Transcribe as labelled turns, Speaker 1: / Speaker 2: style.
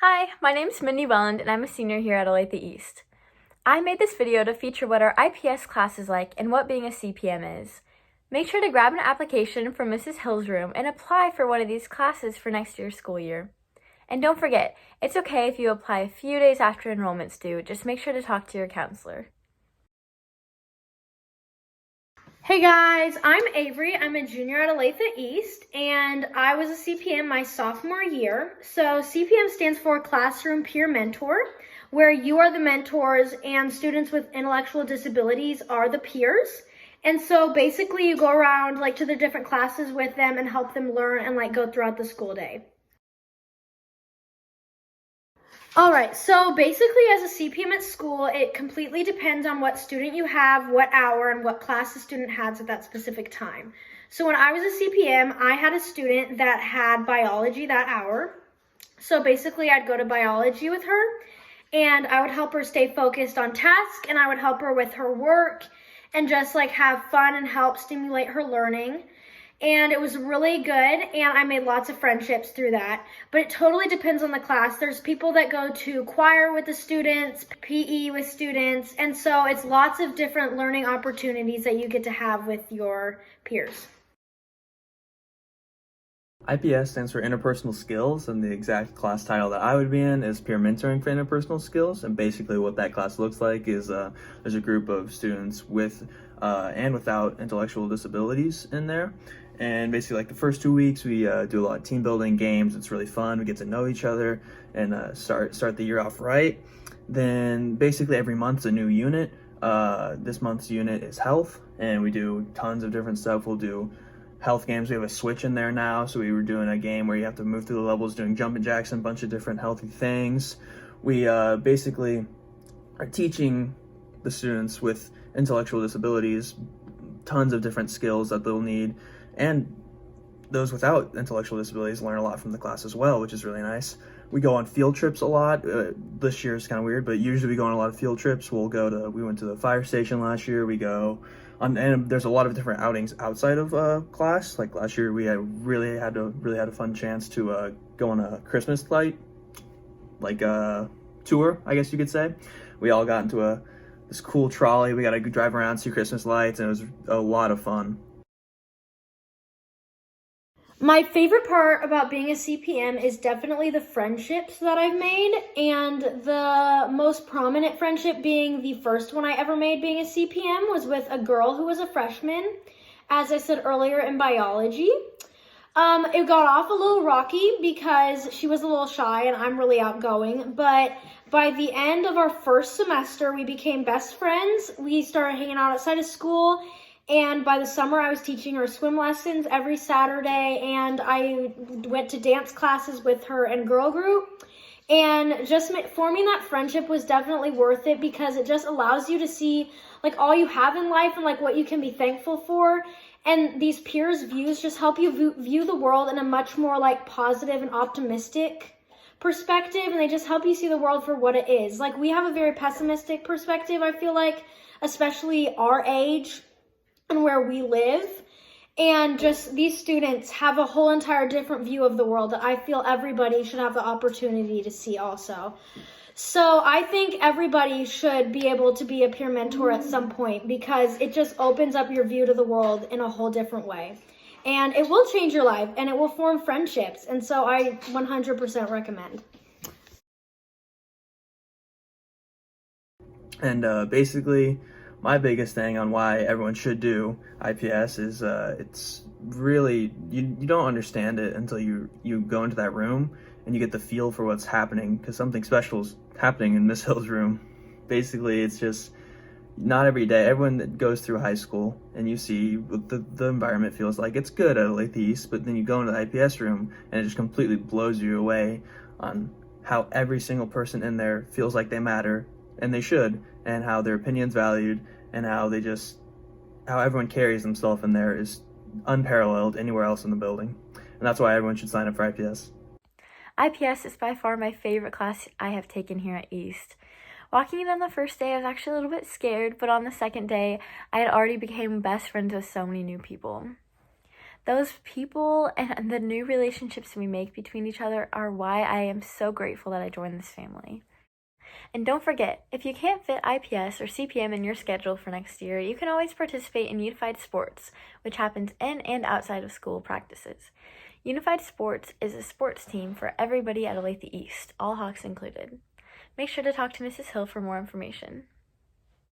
Speaker 1: Hi, my name's Mindy Welland and I'm a senior here at Olathe East. I made this video to feature what our IPS class is like and what being a CPM is. Make sure to grab an application from Mrs. Hill's room and apply for one of these classes for next year's school year. And don't forget, it's okay if you apply a few days after enrollment's due, just make sure to talk to your counselor.
Speaker 2: Hey guys, I'm Avery. I'm a junior at Olathe East, and I was a CPM my sophomore year. So CPM stands for Classroom Peer Mentor, where you are the mentors and students with intellectual disabilities are the peers. And so basically you go around to the different classes with them and help them learn and go throughout the school day. All right, so basically as a CPM at school, it completely depends on what student you have, what hour, and what class the student has at that specific time. So when I was a CPM, I had a student that had biology that hour. So basically I'd go to biology with her and I would help her stay focused on task, and I would help her with her work and just have fun and help stimulate her learning. And it was really good, and I made lots of friendships through that. But it totally depends on the class. There's people that go to choir with the students, PE with students, and so it's lots of different learning opportunities that you get to have with your peers.
Speaker 3: IPS stands for interpersonal skills, and the exact class title that I would be in is peer mentoring for interpersonal skills. And basically what that class looks like is there's a group of students with and without intellectual disabilities in there. And basically the first 2 weeks we do a lot of team building games. It's really fun. We get to know each other and start the year off right. Then basically every month's a new unit. This month's unit is health, and we do tons of different stuff. We'll do health games. We have a switch in there now, so we were doing a game where you have to move through the levels, doing jumping jacks and a bunch of different healthy things. We basically are teaching the students with intellectual disabilities tons of different skills that they'll need, and those without intellectual disabilities learn a lot from the class as well, which is really nice. We go on field trips a lot. This year is kind of weird, but usually we go on a lot of field trips. We went to the fire station last year. We go on, and there's a lot of different outings outside of class. Like last year, we really had a fun chance to go on a Christmas light, tour, I guess you could say. We all got into this cool trolley. We got to drive around, see Christmas lights, and it was a lot of fun.
Speaker 2: My favorite part about being a CPM is definitely the friendships that I've made, and the most prominent friendship being the first one I ever made being a CPM was with a girl who was a freshman, as I said earlier, in biology. It got off a little rocky because she was a little shy and I'm really outgoing, but by the end of our first semester, we became best friends. We started hanging out outside of school, and by the summer, I was teaching her swim lessons every Saturday, and I went to dance classes with her and girl group. And just forming that friendship was definitely worth it because it just allows you to see all you have in life and what you can be thankful for. And these peers' views just help you view the world in a much more positive and optimistic perspective, and they just help you see the world for what it is. We have a very pessimistic perspective, I feel especially our age and where we live, and just these students have a whole entire different view of the world that I feel everybody should have the opportunity to see also. So I think everybody should be able to be a peer mentor at some point because it just opens up your view to the world in a whole different way. And it will change your life and it will form friendships. And so I 100% recommend.
Speaker 3: And basically, my biggest thing on why everyone should do IPS is it's really, you don't understand it until you go into that room and you get the feel for what's happening, because something special is happening in Miss Hill's room. Basically, it's just not every day. Everyone that goes through high school and you see what the environment feels like, it's good at Olathe East, but then you go into the IPS room and it just completely blows you away on how every single person in there feels like they matter, and they should, and how their opinion's valued, and how everyone carries themselves in there is unparalleled anywhere else in the building. And that's why everyone should sign up for IPS.
Speaker 1: IPS is by far my favorite class I have taken here at East. Walking in on the first day, I was actually a little bit scared, but on the second day, I had already become best friends with so many new people. Those people and the new relationships we make between each other are why I am so grateful that I joined this family. And don't forget, if you can't fit IPS or CPM in your schedule for next year, you can always participate in Unified Sports, which happens in and outside of school practices. Unified Sports is a sports team for everybody at Olathe East, all Hawks included. Make sure to talk to Mrs. Hill for more information.